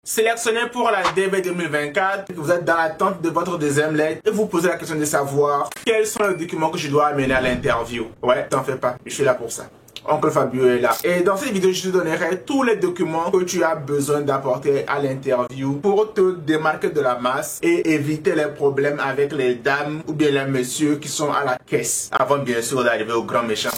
Sélectionnez pour la DV 2024, vous êtes dans l'attente de votre deuxième lettre et vous posez la question de savoir quels sont les documents que je dois amener à l'interview. Ouais, t'en fais pas, je suis là pour ça. Oncle Fabio est là. Et dans cette vidéo, je te donnerai tous les documents que tu as besoin d'apporter à l'interview pour te démarquer de la masse et éviter les problèmes avec les dames ou bien les messieurs qui sont à la caisse. Avant bien sûr d'arriver au grand méchant.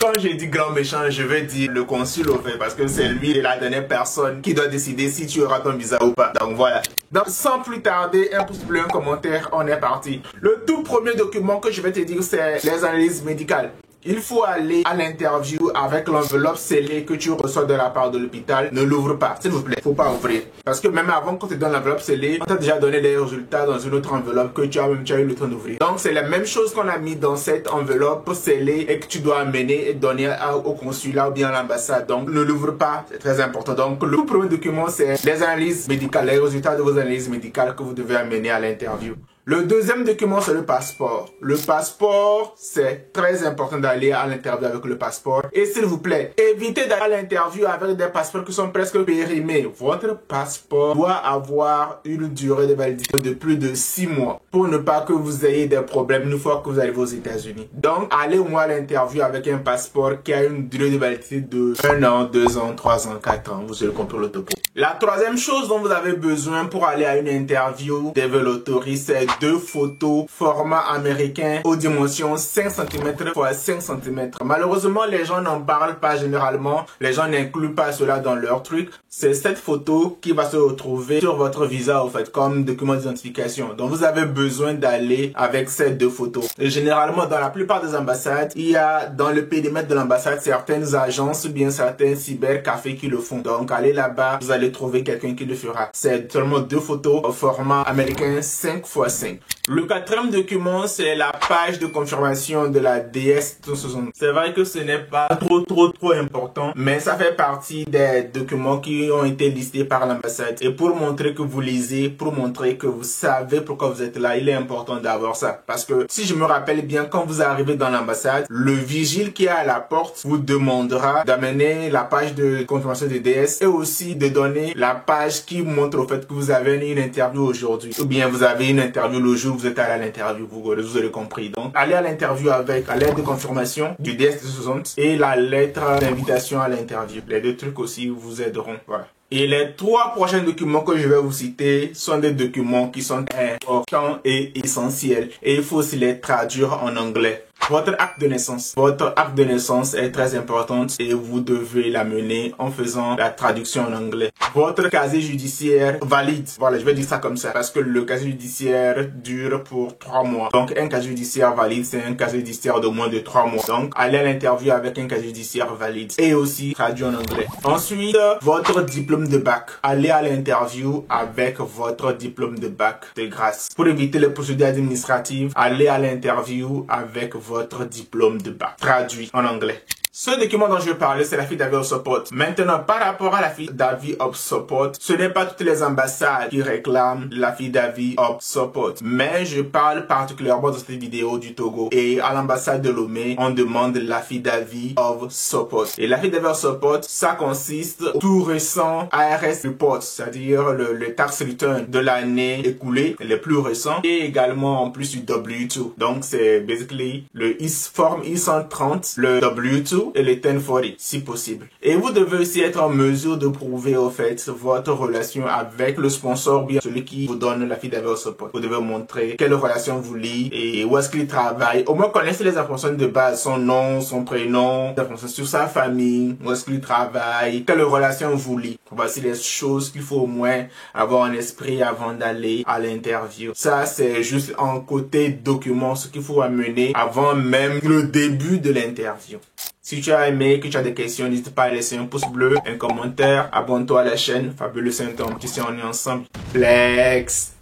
Quand j'ai dit grand méchant, je vais dire le consul au fait, parce que c'est lui la dernière personne qui doit décider si tu auras ton visa ou pas. Donc voilà. Donc sans plus tarder, un pouce bleu, un commentaire, on est parti. Le tout premier document que je vais te dire, c'est les analyses médicales. Il faut aller à l'interview avec l'enveloppe scellée que tu reçois de la part de l'hôpital. Ne l'ouvre pas, s'il vous plaît. Faut pas ouvrir. Parce que même avant qu'on te donne l'enveloppe scellée, on t'a déjà donné les résultats dans une autre enveloppe que tu as eu le temps d'ouvrir. Donc c'est la même chose qu'on a mis dans cette enveloppe scellée et que tu dois amener et donner au consulat ou bien à l'ambassade. Donc ne l'ouvre pas, c'est très important. Donc le tout premier document, c'est les analyses médicales, les résultats de vos analyses médicales que vous devez amener à l'interview. Le deuxième document, c'est le passeport. Le passeport, c'est très important d'aller à l'interview avec le passeport. Et s'il vous plaît, évitez d'aller à l'interview avec des passeports qui sont presque périmés. Votre passeport doit avoir une durée de validité de plus de 6 mois pour ne pas que vous ayez des problèmes une fois que vous arrivez aux États-Unis. Donc, allez au moins à l'interview avec un passeport qui a une durée de validité de 1 an, 2 ans, 3 ans, 4 ans. Vous allez comprendre le topo. La troisième chose dont vous avez besoin pour aller à une interview DV c'est 2 photos format américain aux dimensions 5 cm x 5 cm. Malheureusement, les gens n'en parlent pas généralement. Les gens n'incluent pas cela dans leur truc. C'est cette photo qui va se retrouver sur votre visa, en fait, comme document d'identification. Donc, vous avez besoin d'aller avec ces 2 photos. Et généralement, dans la plupart des ambassades, il y a dans le périmètre de l'ambassade certaines agences ou bien certains cybercafés qui le font. Donc, allez là-bas, vous allez trouver quelqu'un qui le fera. C'est seulement 2 photos au format américain 5 x 5. Le quatrième document, c'est la page de confirmation de la DS-260. C'est vrai que ce n'est pas trop important, mais ça fait partie des documents qui ont été listés par l'ambassade. Et pour montrer que vous lisez, pour montrer que vous savez pourquoi vous êtes là, il est important d'avoir ça. Parce que si je me rappelle bien, quand vous arrivez dans l'ambassade, le vigile qui est à la porte vous demandera d'amener la page de confirmation de DS et aussi de donner la page qui montre au fait que vous avez une interview aujourd'hui. Ou bien vous avez une interview le jour où vous êtes allé à l'interview, vous aurez compris. Donc, allez à l'interview avec la lettre de confirmation du DS-260 et la lettre d'invitation à l'interview. Les 2 trucs aussi vous aideront. Voilà. Et les 3 prochains documents que je vais vous citer sont des documents qui sont importants et essentiels. Et il faut aussi les traduire en anglais. Votre acte de naissance. Votre acte de naissance est très importante et vous devez l'amener en faisant la traduction en anglais. Votre casier judiciaire valide. Voilà, je vais dire ça comme ça parce que le casier judiciaire dure pour 3 mois. Donc, un casier judiciaire valide, c'est un casier judiciaire de moins de 3 mois. Donc, allez à l'interview avec un casier judiciaire valide et aussi traduit en anglais. Ensuite, votre diplôme de bac. Allez à l'interview avec votre diplôme de bac de grâce. Pour éviter les procédures administratives, allez à l'interview avec votre diplôme de bac, traduit en anglais. Ce document dont je vais parler, c'est l'affidavit of support. Maintenant, par rapport à l'affidavit of support, ce n'est pas toutes les ambassades qui réclament l'affidavit of support. Mais je parle particulièrement dans cette vidéo du Togo. Et à l'ambassade de Lomé, on demande l'affidavit of support. Et l'affidavit of support, ça consiste au tout récent ARS report, c'est-à-dire le tax return de l'année écoulée, les plus récents, et également en plus du W2. Donc c'est basically le forme I-130, le W2, et les 1040 si possible. Et vous devez aussi être en mesure de prouver au fait votre relation avec le sponsor, bien celui qui vous donne l'affidavit of support. Vous devez montrer quelle relation vous lie et où est-ce qu'il travaille. Au moins connaissez les informations de base, son nom, son prénom, les informations sur sa famille, où est-ce qu'il travaille, quelle relation vous lie. Voici les choses qu'il faut au moins avoir en esprit avant d'aller à l'interview. Ça c'est juste en côté document, ce qu'il faut amener avant même le début de l'interview. Si tu as aimé, que tu as des questions, n'hésite pas à laisser un pouce bleu, un commentaire, abonne-toi à la chaine. Fabuleux Symptômes, ici on est ensemble. Flex!